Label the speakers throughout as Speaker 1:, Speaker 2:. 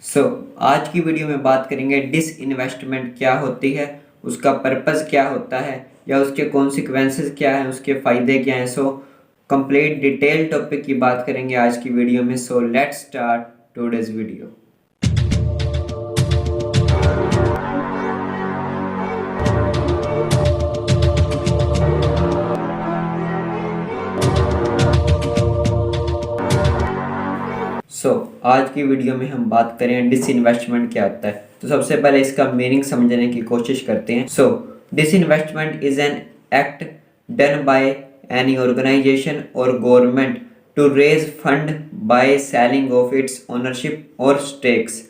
Speaker 1: आज की वीडियो में बात करेंगे डिसइन्वेस्टमेंट क्या होती है, उसका पर्पस क्या होता है या उसके कॉन्सिक्वेंसेस क्या हैं, उसके फ़ायदे क्या हैं। कंप्लीट डिटेल टॉपिक की बात करेंगे आज की वीडियो में। Let's start today's video. आज की वीडियो में हम बात करें डिसइन्वेस्टमेंट क्या होता है। तो सबसे पहले इसका मीनिंग समझने की कोशिश करते हैं। Disinvestment is an act done by any organisation or government to raise fund by selling off its ownership or stakes.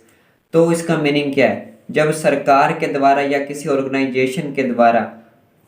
Speaker 1: तो इसका मीनिंग क्या है? जब सरकार के द्वारा या किसी ऑर्गेनाइजेशन के द्वारा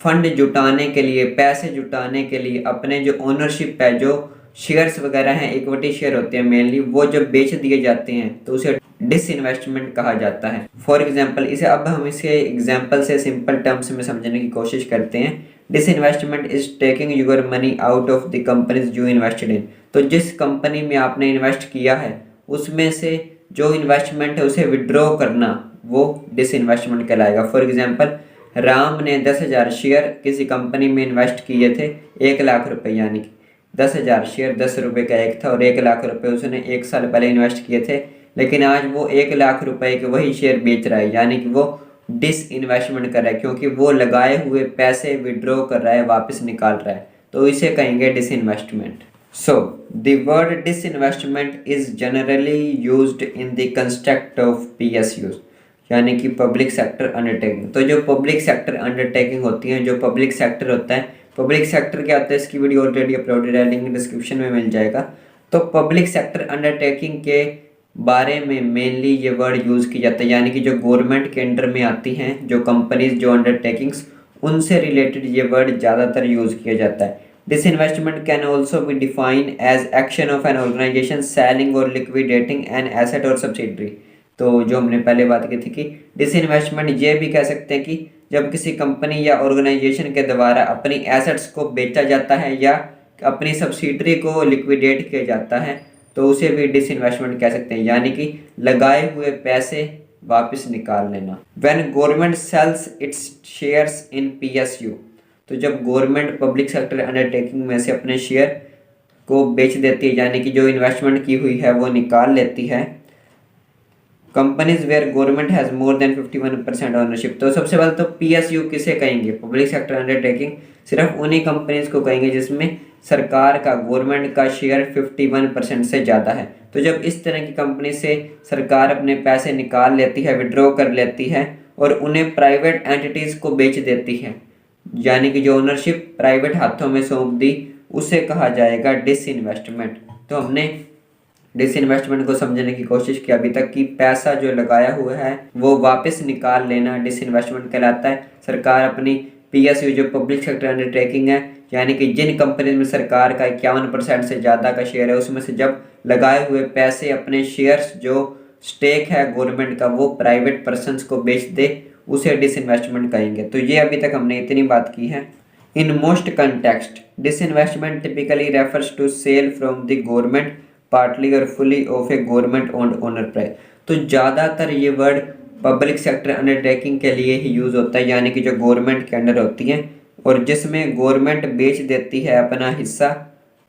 Speaker 1: फंड जुटाने के लिए, पैसे जुटाने के लिए अपने जो ओनरशिप है, जो शेयर्स वगैरह हैं, इक्विटी शेयर होते हैं मेनली, वो जब बेच दिए जाते हैं तो उसे डिसइन्वेस्टमेंट कहा जाता है। फॉर एग्जाम्पल, हम इसे एग्जाम्पल से सिंपल टर्म्स में समझने की कोशिश करते हैं। Disinvestment is taking your money out of the companies you invested in. तो जिस कंपनी में आपने इन्वेस्ट किया है उसमें से जो इन्वेस्टमेंट है उसे विड्रॉ करना, वो डिसइन्वेस्टमेंट कहलाएगा। फॉर एग्जाम्पल, राम ने 10,000 शेयर किसी कंपनी में इन्वेस्ट किए थे 1,00,000 रुपये, यानी कि 10,000 शेयर 10 रुपये का एक था और 1,00,000 रुपये उसने 1 साल पहले इन्वेस्ट किए थे। लेकिन आज वो 1,00,000 रुपये के वही शेयर बेच रहा है, यानी कि वो डिसइन्वेस्टमेंट कर रहा है, क्योंकि वो लगाए हुए पैसे विड्रॉ कर रहा है, वापस निकाल रहा है। तो इसे कहेंगे disinvestment. The word disinvestment is generally used in the construct of PSUs, यानी कि पब्लिक सेक्टर अंडरटेकिंग। तो जो पब्लिक सेक्टर अंडरटेकिंग होती है, जो पब्लिक सेक्टर होता है, पब्लिक सेक्टर क्या होता है इसकी वीडियो ऑलरेडी अपलोडेड है, लिंक डिस्क्रिप्शन में मिल जाएगा। तो पब्लिक सेक्टर अंडरटेकिंग के बारे में मेनली ये वर्ड यूज़ किया जाता है, यानी कि जो गवर्नमेंट के अंडर में आती हैं जो कंपनीज, जो अंडरटेकिंग्स, उनसे रिलेटेड ये वर्ड ज़्यादातर यूज़ किया जाता है। Disinvestment can also be defined as action of an organisation selling or liquidating an asset or subsidiary. तो जो हमने पहले बात की थी कि डिसइन्वेस्टमेंट ये भी कह सकते हैं कि जब किसी कंपनी या ऑर्गेनाइजेशन के द्वारा अपनी एसेट्स को बेचा जाता है या अपनी सब्सिडरी को लिक्विडेट किया जाता है तो उसे भी डिसइन्वेस्टमेंट कह सकते हैं, यानी कि लगाए हुए पैसे वापस निकाल लेना। When government sells its shares in PSU, तो जब गवर्नमेंट पब्लिक सेक्टर अंडरटेकिंग में से अपने शेयर को बेच देती है, यानी कि जो इन्वेस्टमेंट की हुई है वो निकाल लेती है। Companies where government has more than 51% ownership. तो सबसे पहले तो PSU किसे कहेंगे? पब्लिक सेक्टर अंडरटेकिंग सिर्फ उन्हीं कंपनीज को कहेंगे जिसमें सरकार का, गवर्नमेंट का शेयर 51% से ज़्यादा है। तो जब इस तरह की कंपनी से सरकार अपने पैसे निकाल लेती है, विड्रॉ कर लेती है और उन्हें प्राइवेट एंटिटीज़ को बेच देती है, यानी कि जो ओनरशिप प्राइवेट हाथों में सौंप दी, उसे कहा जाएगा डिसइन्वेस्टमेंट। तो हमने डिसइन्वेस्टमेंट को समझने की कोशिश की अभी तक कि पैसा जो लगाया हुआ है वो वापस निकाल लेना डिसइन्वेस्टमेंट कहलाता है। सरकार अपनी PSU, जो पब्लिक सेक्टर अंडरटेकिंग है, यानी कि जिन कंपनी में सरकार का 51% से ज़्यादा का शेयर है, उसमें से जब लगाए हुए पैसे, अपने शेयर्स, जो स्टेक है गवर्नमेंट का, वो प्राइवेट पर्सनस को बेच दे, उसे डिसइन्वेस्टमेंट कहेंगे। तो ये अभी तक हमने इतनी बात की है। In most context disinvestment typically refers to sale from the government partly or fully of a government owned owner price. तो ज़्यादातर ये वर्ड पब्लिक सेक्टर अंडरटेकिंग के लिए ही यूज़ होता है, यानी कि जो गवर्नमेंट के अंडर होती हैं और जिसमें गवर्नमेंट बेच देती है अपना हिस्सा,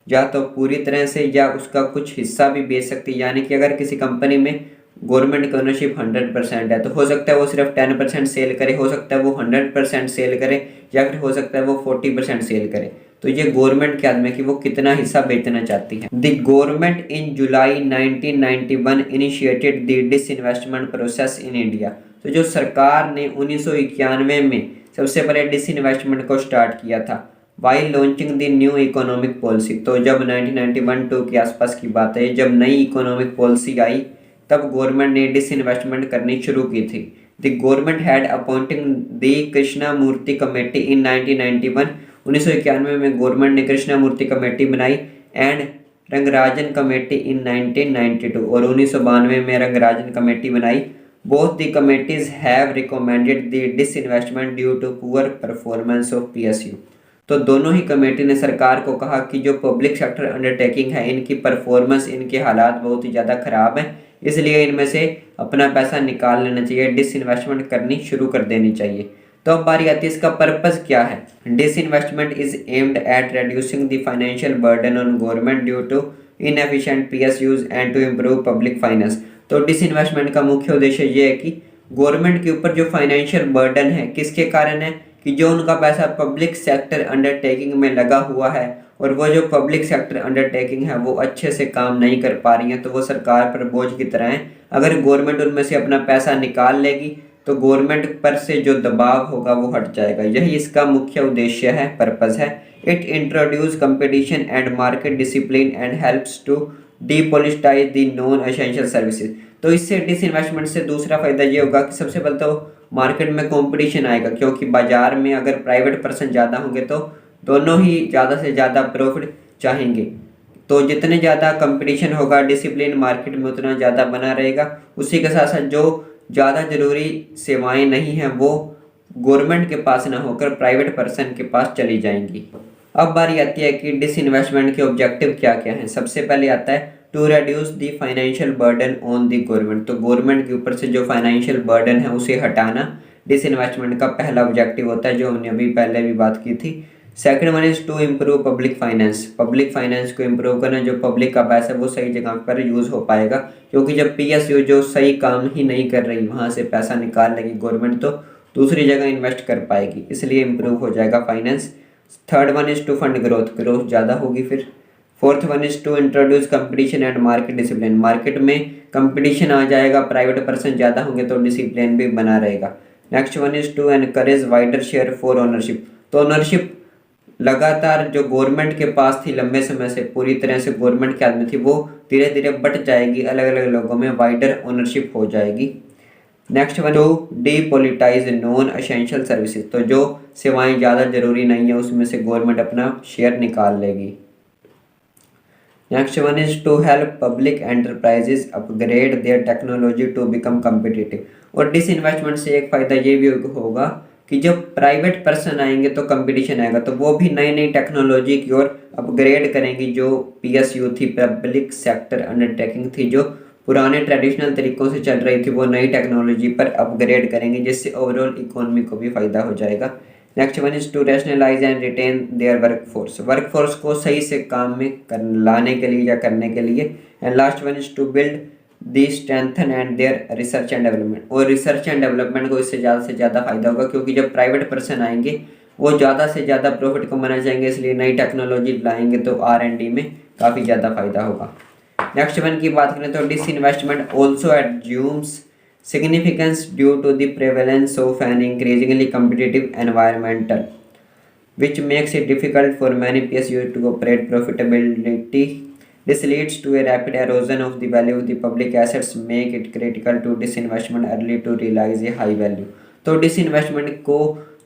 Speaker 1: या तो पूरी तरह से या उसका कुछ हिस्सा भी बेच सकती है। यानी कि अगर किसी कंपनी में गवर्नमेंट की ओनरशिप 100% है तो हो सकता है वो सिर्फ 10% सेल करे, हो सकता है वो 100% सेल करे, या फिर हो सकता है वो 40% सेल करे। तो ये गवर्नमेंट के हाथ में कि वो कितना हिस्सा बेचना चाहती है। The government in July 1991 initiated the disinvestment process in India. तो जो सरकार ने 1991 में सबसे पहले डिसइन्वेस्टमेंट को स्टार्ट किया था, while launching the new economic policy. तो जब 1991-2 के आसपास की बात है, जब नई इकोनॉमिक पॉलिसी आई तब गवर्नमेंट ने डिसइन्वेस्टमेंट करनी शुरू की थी। The government had appointing the Krishna Murthy committee in 1991। 1991 में गवर्नमेंट ने कृष्णा मूर्ति कमेटी बनाई एंड रंगराजन कमेटी इन 1992, और 1992 में रंगराजन कमेटी बनाई। Both the committees have recommended the disinvestment due to poor performance of PSU। तो दोनों ही कमेटी ने सरकार को कहा कि जो पब्लिक सेक्टर अंडरटेकिंग है इनकी परफॉर्मेंस, इनके हालात बहुत ही ज़्यादा ख़राब हैं, इसलिए इनमें से अपना पैसा निकाल लेना चाहिए, डिसइन्वेस्टमेंट करनी शुरू कर देनी चाहिए। तो अब बारी आती है इसका पर्पज़ क्या है। Disinvestment is aimed at reducing the financial burden on government due to inefficient PSUs and to improve public finance. तो डिसइन्वेस्टमेंट का मुख्य उद्देश्य ये है कि गवर्नमेंट के ऊपर जो फाइनेंशियल बर्डन है किसके कारण है कि जो उनका पैसा पब्लिक सेक्टर अंडरटेकिंग में लगा हुआ है और वो जो पब्लिक सेक्टर अंडरटेकिंग है वो अच्छे से काम नहीं कर पा रही है, तो वो सरकार पर बोझ की तरह है। अगर गवर्नमेंट उनमें से अपना पैसा निकाल लेगी तो गवर्नमेंट पर से जो दबाव होगा वो हट जाएगा। यही इसका मुख्य उद्देश्य है, पर्पज़ है। It introduce competition and market discipline and helps to depoliticise the non essential services. तो इससे डिसइन्वेस्टमेंट से दूसरा फायदा ये होगा कि सबसे पहले तो मार्केट में कंपटीशन आएगा, क्योंकि बाजार में अगर प्राइवेट पर्सन ज़्यादा होंगे तो दोनों ही ज़्यादा से ज़्यादा प्रॉफिट चाहेंगे। तो जितने ज़्यादा कंपटीशन होगा डिसिप्लिन मार्केट में उतना ज़्यादा बना रहेगा। उसी के साथ साथ जो ज़्यादा ज़रूरी सेवाएं नहीं हैं वो गवर्नमेंट के पास ना होकर प्राइवेट पर्सन के पास चली जाएंगी। अब बारी आती है कि डिसइन्वेस्टमेंट के ऑब्जेक्टिव क्या क्या हैं। सबसे पहले आता है to reduce the financial burden on the government. तो गवर्नमेंट के ऊपर से जो फाइनेंशियल बर्डन है उसे हटाना डिसइन्वेस्टमेंट का पहला ऑब्जेक्टिव होता है, जो हमने अभी पहले भी बात की थी। Second one is to improve public finance. Public finance को इम्प्रूव करना, जो पब्लिक का पैसा है वो सही जगह पर यूज़ हो पाएगा, क्योंकि जब PSU जो सही काम ही नहीं कर रही वहाँ से पैसा निकाल लेगी गवर्नमेंट तो दूसरी जगह इन्वेस्ट कर पाएगी, इसलिए इम्प्रूव हो जाएगा finance. Third one is to fund growth, growth ज़्यादा होगी। फिर fourth one is to introduce competition and market discipline. Market में कंपटीशन आ जाएगा, प्राइवेट पर्सन ज़्यादा होंगे तो डिसिप्लिन भी बना रहेगा। Next one is to encourage wider share for ownership. तो ओनरशिप लगातार जो गवर्नमेंट के पास थी लंबे समय से, पूरी तरह से गवर्नमेंट के हाथ में थी, वो धीरे धीरे बट जाएगी, अलग अलग लोगों में वाइडर ओनरशिप हो जाएगी। Next one to depoliticise non essential services. तो जो सेवाएं ज़्यादा जरूरी नहीं है उसमें से गवर्नमेंट अपना शेयर निकाल लेगी। Next one is to help public enterprises upgrade their technology to become competitive. और डिसइन्वेस्टमेंट से एक फ़ायदा ये भी होगा कि जब प्राइवेट पर्सन आएंगे तो कंपटीशन आएगा, तो वो भी नई नई टेक्नोलॉजी की ओर अपग्रेड करेंगी। जो PSU थी, पब्लिक सेक्टर अंडरटेकिंग थी, जो पुराने ट्रेडिशनल तरीक़ों से चल रही थी, वो नई टेक्नोलॉजी पर अपग्रेड करेंगे, जिससे ओवरऑल इकोनॉमी को भी फ़ायदा हो जाएगा। Next one is to rationalise and retain their workforce. Workforce को सही से काम में लाने के लिए या करने के लिए। And last one is to build the strengthen and their research and development. और रिसर्च एंड डेवलपमेंट को इससे ज़्यादा फायदा होगा, क्योंकि जब प्राइवेट पर्सन आएंगे वो ज़्यादा से ज़्यादा प्रॉफिट कमाना चाहेंगे, इसलिए नई टेक्नोलॉजी लाएंगे तो R&D में काफ़ी ज़्यादा फायदा होगा। नेक्स्ट वन की बात करें तो disinvestment also assumes significance due to the prevalence of an increasingly competitive environment, which makes it difficult for many PSUs to operate profitability. This leads to a rapid erosion of the value of the public assets, make it critical to disinvestment early to realize a high value. तो disinvestment को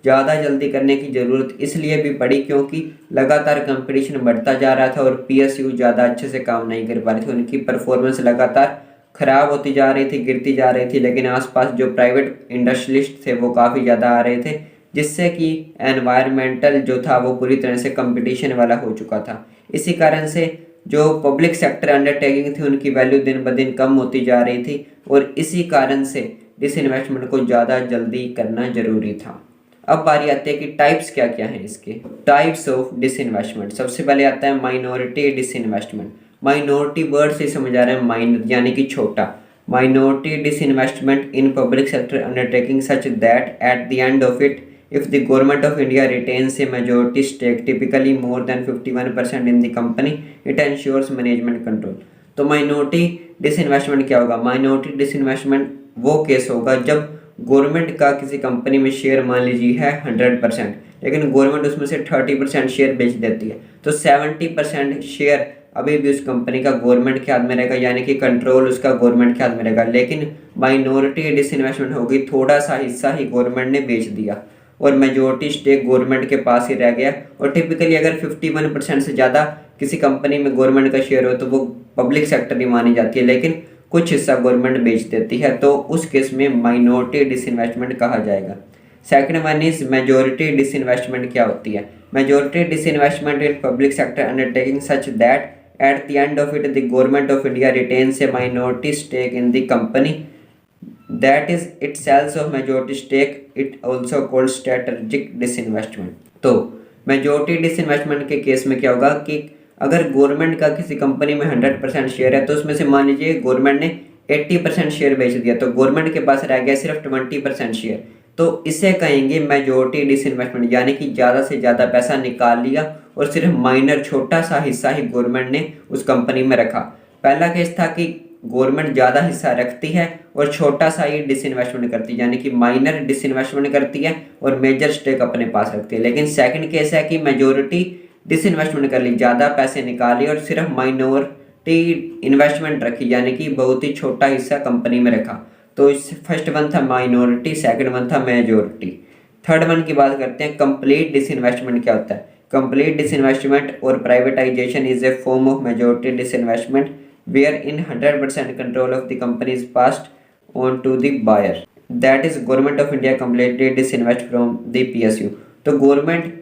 Speaker 1: ज़्यादा जल्दी करने की ज़रूरत इसलिए भी पड़ी क्योंकि लगातार कंपटीशन बढ़ता जा रहा था और PSU ज़्यादा अच्छे से काम नहीं कर पा रहे थे, उनकी परफॉर्मेंस लगातार ख़राब होती जा रही थी, गिरती जा रही थी। लेकिन आसपास जो प्राइवेट इंडस्ट्रियलिस्ट थे वो काफ़ी ज़्यादा आ रहे थे, जिससे कि एनवायरमेंटल जो था वो पूरी तरह से कंपटीशन वाला हो चुका था। इसी कारण से जो पब्लिक सेक्टर अंडरटेकिंग थी उनकी वैल्यू दिन ब दिन कम होती जा रही थी, और इसी कारण से डिसइन्वेस्टमेंट को ज़्यादा जल्दी करना ज़रूरी था। अब बारी आती है कि टाइप्स क्या क्या हैं इसके। टाइप्स ऑफ डिसइन्वेस्टमेंट, सबसे पहले आता है माइनॉरिटी डिसइन्वेस्टमेंट। माइनॉरिटी वर्ड से समझ आ रहा है माइनर यानी कि छोटा। Minority disinvestment in public sector undertaking such that at the end of it if the government of India retains a majority stake, typically more than 51% in the company, it ensures management control. तो minority disinvestment क्या होगा? Minority disinvestment वो case होगा जब government का किसी company में share मान लीजिए है 100%, लेकिन गवर्नमेंट उसमें से 30% शेयर बेच देती है, तो 70% शेयर अभी भी उस कंपनी का गवर्नमेंट के हाथ में रहेगा, यानी कि कंट्रोल उसका गवर्नमेंट के हाथ में रहेगा। लेकिन माइनॉरिटी डिसइन्वेस्टमेंट होगी, थोड़ा सा हिस्सा ही गवर्नमेंट ने बेच दिया और मेजोरिटी स्टेक गवर्नमेंट के पास ही रह गया। और टिपिकली अगर 51% से ज़्यादा किसी कंपनी में गवर्नमेंट का शेयर हो तो वो पब्लिक सेक्टर ही मानी जाती है, लेकिन कुछ हिस्सा गवर्नमेंट बेच देती है, तो उस केस में माइनॉरिटी डिसइन्वेस्टमेंट कहा जाएगा। Second one is majority disinvestment क्या होती है? majority disinvestment in public sector undertaking such that at the end of it the government of India retains a minority stake in the company, that is it sells of majority stake, it also called strategic disinvestment। तो majority disinvestment के case में क्या होगा कि अगर government का किसी company में 100% शेयर है तो उसमें से मान लीजिए गवर्नमेंट ने 80% शेयर बेच दिया तो गवर्नमेंट के पास रह गया सिर्फ 20% शेयर, तो इसे कहेंगे मेजोरिटी डिसइन्वेस्टमेंट, यानी कि ज़्यादा से ज़्यादा पैसा निकाल लिया और सिर्फ माइनर छोटा सा हिस्सा ही गवर्नमेंट ने उस कंपनी में रखा। पहला केस था कि गवर्नमेंट ज़्यादा हिस्सा रखती है और छोटा सा ही डिसइन्वेस्टमेंट करती है, यानी कि माइनर डिसइन्वेस्टमेंट करती है और मेजर स्टेक अपने पास रखती है। लेकिन सेकंड केस है कि मेजोरिटी डिसइन्वेस्टमेंट कर ली, ज़्यादा पैसे निकाले और सिर्फ माइनॉरिटी इन्वेस्टमेंट रखी, यानी कि बहुत ही छोटा हिस्सा कंपनी में रखा। तो इस फर्स्ट वन था माइनॉरिटी, सेकंड वन था मेजोरिटी। थर्ड वन की बात करते हैं कंप्लीट डिसइन्वेस्टमेंट क्या होता है। कंप्लीट डिसइन्वेस्टमेंट और privatisation is a form of majority disinvestment where in 100% control of the company is passed on to the buyer, that is government of India completely disinvest from the PSU। तो government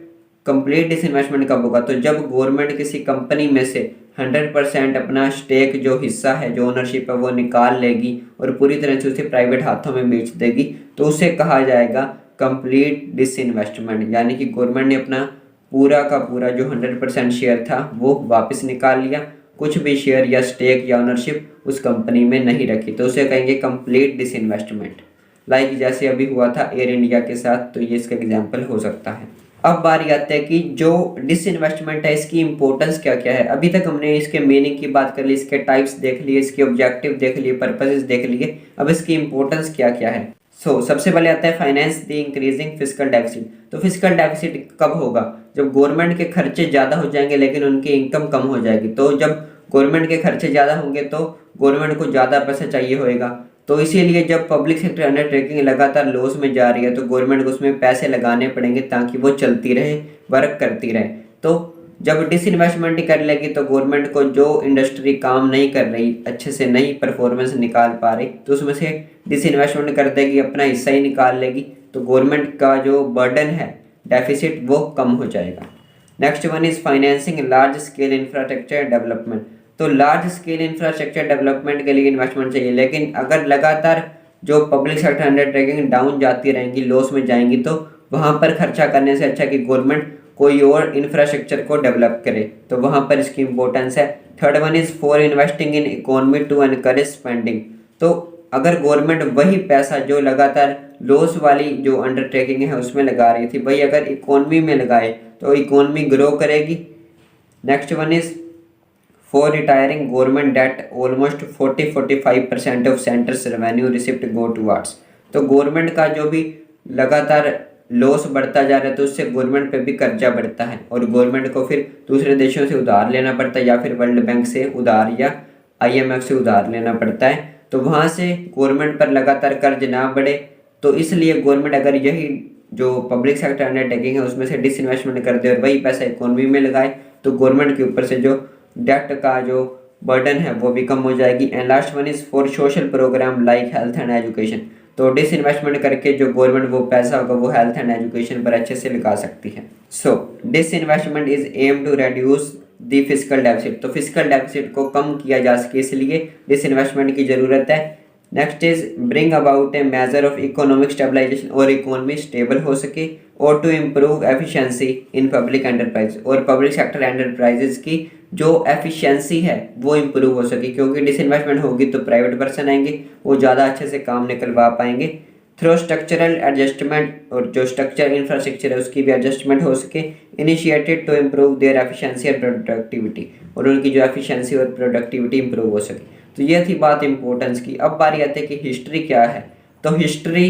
Speaker 1: complete disinvestment कब होगा, तो जब government किसी company में से 100% अपना stake जो हिस्सा है जो ओनरशिप है वो निकाल लेगी और पूरी तरह से उसे प्राइवेट हाथों में बेच देगी, तो उसे कहा जाएगा कंप्लीट डिसइन्वेस्टमेंट, यानी कि गवर्नमेंट ने अपना पूरा का पूरा जो 100% शेयर था वो वापस निकाल लिया, कुछ भी शेयर या स्टेक या ओनरशिप उस कंपनी में नहीं रखी, तो उसे कहेंगे कंप्लीट डिसइन्वेस्टमेंट। लाइक जैसे अभी हुआ था एयर इंडिया के साथ, तो ये इसका एग्जाम्पल हो सकता है। अब बारी आती है कि जो डिसइन्वेस्टमेंट है इसकी इंपॉर्टेंस क्या क्या है। अभी तक हमने इसके मीनिंग की बात कर ली, इसके टाइप्स देख लिए, इसके ऑब्जेक्टिव देख लिए, पर्पसेस देख लिए, अब इसकी इंपॉर्टेंस क्या क्या है। सबसे पहले आता है finance the increasing fiscal deficit. तो फिस्कल डेफिसिट कब होगा, जब गवर्नमेंट के खर्चे ज़्यादा हो जाएंगे लेकिन उनकी इनकम कम हो जाएगी। तो जब गवर्नमेंट के खर्चे ज़्यादा होंगे तो गवर्नमेंट को ज़्यादा पैसा चाहिए होएगा, तो इसीलिए जब पब्लिक सेक्टर अंडरटेकिंग लगातार लॉस में जा रही है तो गवर्नमेंट को उसमें पैसे लगाने पड़ेंगे ताकि वो चलती रहे, वर्क करती रहे। तो जब डिसइन्वेस्टमेंट ही कर लेगी तो गवर्नमेंट को जो इंडस्ट्री काम नहीं कर रही, अच्छे से नहीं परफॉर्मेंस निकाल पा रही, तो उसमें से डिसइन्वेस्टमेंट कर देगी, अपना हिस्सा ही निकाल लेगी, तो गवर्नमेंट का जो बर्डन है डेफिसिट वो कम हो जाएगा। Next one is financing large scale infrastructure development. तो लार्ज स्केल इंफ्रास्ट्रक्चर डेवलपमेंट के लिए इन्वेस्टमेंट चाहिए, लेकिन अगर लगातार जो पब्लिक सेक्टर अंडरटेकिंग डाउन जाती रहेंगी, लॉस में जाएंगी, तो वहाँ पर खर्चा करने से अच्छा कि गवर्नमेंट कोई और इंफ्रास्ट्रक्चर को डेवलप करे, तो वहाँ पर इसकी इंपॉर्टेंस है। Third one is for investing in economy to encourage spending. तो अगर गवर्नमेंट वही पैसा जो लगातार लॉस वाली जो अंडरटेकिंग है उसमें लगा रही थी, वही अगर इकोनॉमी में लगाए तो इकोनॉमी ग्रो करेगी। Next one is for retiring government debt almost 40-45% of centre's revenue receipt go towards. तो गवर्नमेंट का जो भी लगातार लॉस बढ़ता जा रहा है तो उससे गवर्नमेंट पे भी कर्जा बढ़ता है और गवर्नमेंट को फिर दूसरे देशों से उधार लेना पड़ता है या फिर वर्ल्ड बैंक से उधार या IMF से उधार लेना पड़ता है, तो वहाँ से गवर्नमेंट पर लगातार कर्ज ना बढ़े। तो इसलिए गवर्नमेंट अगर यही जो पब्लिक सेक्टर अंडरटेकिंग है उसमें से डिसइन्वेस्टमेंट कर दे और वही पैसा इकोनॉमी में लगाए तो गवर्नमेंट के ऊपर से जो डेट का जो बर्डन है वो भी कम हो जाएगी। And last one is for social programme like health and education. तो डिसइन्वेस्टमेंट करके जो गवर्नमेंट वो पैसा होगा वो हेल्थ एंड एजुकेशन पर अच्छे से लगा सकती है। Disinvestment is aim to reduce the fiscal deficit. तो फिस्कल डेफिसिट को कम किया जा सके इसलिए डिसइन्वेस्टमेंट की जरूरत है। Next is bring about a major of economic stabilisation, और इकोनॉमी स्टेबल हो सके, और to improve efficiency in public enterprise, और पब्लिक सेक्टर एंटरप्राइजेज की जो एफिशिएंसी है वो इम्प्रूव हो सके, क्योंकि डिसइन्वेस्टमेंट होगी तो प्राइवेट पर्सन आएंगे, वो ज़्यादा अच्छे से काम निकलवा पाएंगे। थ्रू स्ट्रक्चरल एडजस्टमेंट, और जो स्ट्रक्चर इंफ्रास्ट्रक्चर है उसकी भी एडजस्टमेंट हो सके। Initiated to improve their efficiency और प्रोडक्टिविटी, और उनकी जो एफिशिएंसी और प्रोडक्टिविटी इम्प्रूव हो सके। तो ये थी बात इंपॉर्टेंस की। अब बारी आती है कि हिस्ट्री क्या है। तो history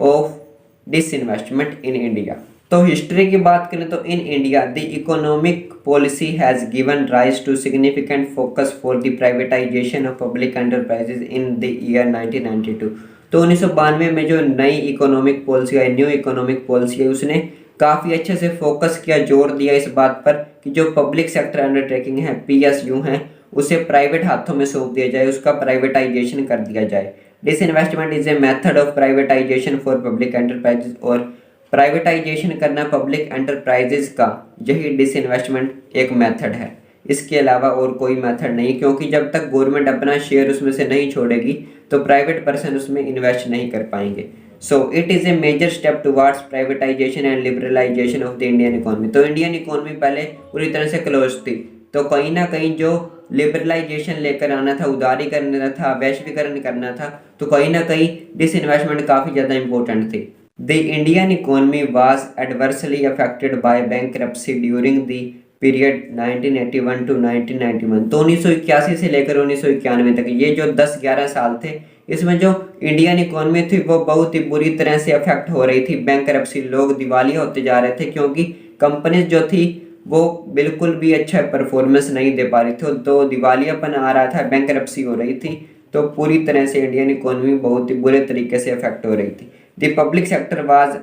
Speaker 1: of disinvestment in India. तो हिस्ट्री की बात करें तो in India the economic policy has given rise to significant focus for the privatisation of public enterprises in the year 1992। तो 1992 में जो नई इकोनॉमिक पॉलिसी है, न्यू इकोनॉमिक पॉलिसी है, उसने काफ़ी अच्छे से फोकस किया, जोर दिया इस बात पर कि जो पब्लिक सेक्टर अंडरटेकिंग है, PSU हैं, उसे प्राइवेट हाथों में सौंप दिया जाए, उसका प्राइवेटाइजेशन कर दिया जाए। Disinvestment is a method of privatisation for public enterprises, और प्राइवेटाइजेशन करना पब्लिक एंटरप्राइजेज का, यही डिसइन्वेस्टमेंट एक मेथड है। इसके अलावा और कोई मेथड नहीं, क्योंकि जब तक गवर्नमेंट अपना शेयर उसमें से नहीं छोड़ेगी तो प्राइवेट पर्सन उसमें इन्वेस्ट नहीं कर पाएंगे। So it is a major step towards privatisation and liberalisation of the Indian economy. तो इंडियन इकोनॉमी पहले पूरी तरह से क्लोज थी, तो कहीं ना कहीं जो लिबरलाइजेशन लेकर आना था, उदारी करना था, वैश्वीकरण करना था, तो कहीं ना कहीं डिसइन्वेस्टमेंट काफ़ी ज़्यादा इंपॉर्टेंट थी। The Indian economy was adversely affected by bankruptcy during the period 1981 to 1991। तो 1981 से लेकर 1991 तक ये जो 10-11 साल थे, इसमें जो इंडियन इकोनॉमी थी वो बहुत ही बुरी तरह से अफेक्ट हो रही थी। बैंकरप्सी, लोग दिवालिया होते जा रहे थे, क्योंकि कंपनीज जो थी वो बिल्कुल भी अच्छा परफॉर्मेंस नहीं दे पा रही थी, तो दिवालियापन आ रहा था, बैंकरप्सी हो रही थी, तो पूरी तरह से इंडियन इकोनॉमी बहुत ही बुरे तरीके से अफेक्ट हो रही थी। The public sector was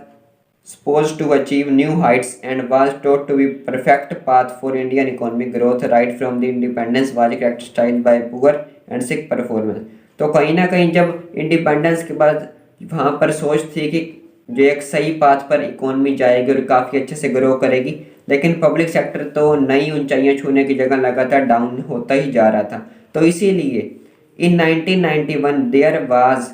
Speaker 1: supposed to achieve new heights and was taught to be perfect path for Indian economic growth right from the independence was characterized by poor and sick performance। तो कहीं ना कहीं जब independence के बाद वहाँ पर सोच थी कि जो एक सही पाथ पर इकोनॉमी जाएगी और काफ़ी अच्छे से ग्रो करेगी, लेकिन पब्लिक सेक्टर तो नई ऊंचाइयां छूने की जगह लगातार डाउन होता ही जा रहा था। तो इसीलिए in 1991 there was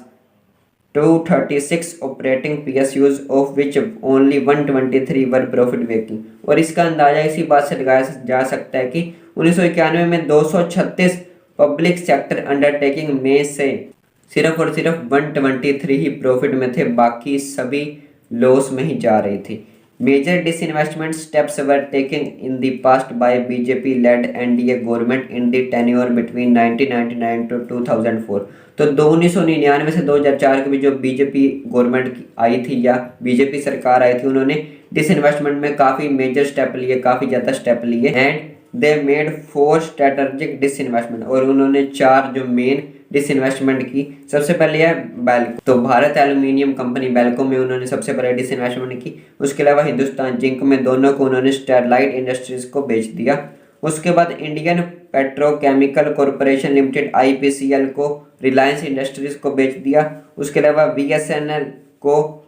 Speaker 1: 236 operating PSUs of which only 123 were profit making. और इसका अंदाजा इसी बात से लगाया जा सकता है कि 1991 में 236 पब्लिक सेक्टर अंडरटेकिंग में से सिर्फ और सिर्फ 123 ही प्रॉफिट में थे, बाकी सभी लॉस में ही जा रही थी। Major disinvestment steps were taking in the past by BJP led NDA government in the tenure between 1999 to 2004। तो 1999 से 2004 के बीच जो बीजेपी गवर्नमेंट आई थी या बीजेपी सरकार आई थी, उन्होंने डिसइन्वेस्टमेंट में काफ़ी मेजर स्टेप लिए, काफ़ी ज़्यादा स्टेप लिए and they made 4 strategic disinvestment. और उन्होंने 4 जो मेन डिसइन्वेस्टमेंट की, सबसे पहले है बेल्को, तो भारत एल्यूमिनियम कंपनी बेल्को में उन्होंने सबसे पहले डिसइन्वेस्टमेंट की। उसके अलावा हिंदुस्तान जिंक में, दोनों को उन्होंने स्टेरलाइट इंडस्ट्रीज को बेच दिया। उसके बाद Indian petrochemical corporation limited IPCL को रिलायंस इंडस्ट्रीज को बेच दिया। उसके अलावा BSNL को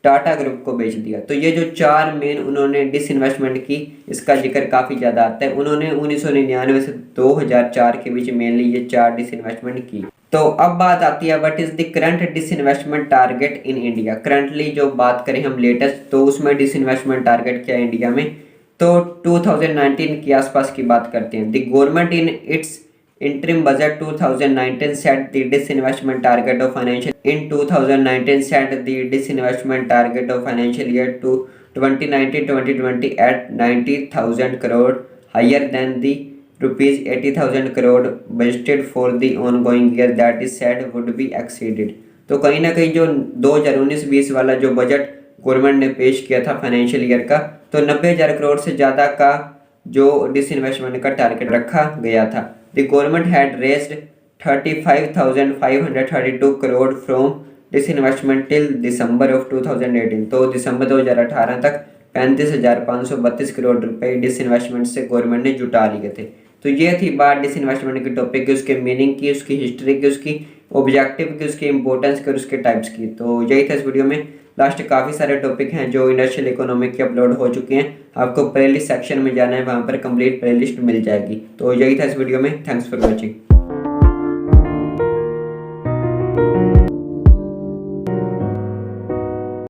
Speaker 1: टाटा ग्रुप को बेच दिया। तो ये जो 4 मेन उन्होंने डिसइन्वेस्टमेंट की, इसका जिक्र काफ़ी ज़्यादा आता है। उन्होंने 1999 से 2004 के बीच मेनली ये 4 डिसइन्वेस्टमेंट की। तो अब बात आती है what is the current disinvestment target in India. Currently जो बात करें हम लेटेस्ट, तो उसमें डिसइन्वेस्टमेंट टारगेट क्या है इंडिया में, तो 2019 के आसपास की बात करते हैं। The government in its interim budget 2019 set the disinvestment target of financial in 2019 set the disinvestment target of financial year to 2019-2020 at 90,000 crore, higher than the rupees 80,000 crore budgeted for the ongoing year that is said would be exceeded। तो कहीं ना कहीं जो 2019-20 वाला जो budget government ने पेश किया था फाइनेंशियल ईयर का, तो 90,000 करोड़ से ज़्यादा का जो डिसइन्वेस्टमेंट का टारगेट रखा गया था। The government had raised 35,532 crore from disinvestment till December of 2018। तो दिसंबर 2018 तक 35,532 करोड़ रुपए डिसइन्वेस्टमेंट से गवर्नमेंट ने जुटा लिए थे। तो ये थी बात डिसइन्वेस्टमेंट के टॉपिक की, उसके मीनिंग की, उसकी हिस्ट्री की, उसकी ऑब्जेक्टिव की, उसकी इंपॉर्टेंस की और उसके टाइप्स की। तो यही था इस वीडियो में। लास्ट काफ़ी सारे टॉपिक हैं जो इंडस्ट्रियल इकोनॉमिक के अपलोड हो चुके हैं, आपको प्लेलिस्ट सेक्शन में जाना है, वहाँ पर कंप्लीट प्लेलिस्ट मिल जाएगी। तो यही था इस वीडियो में। Thanks for watching.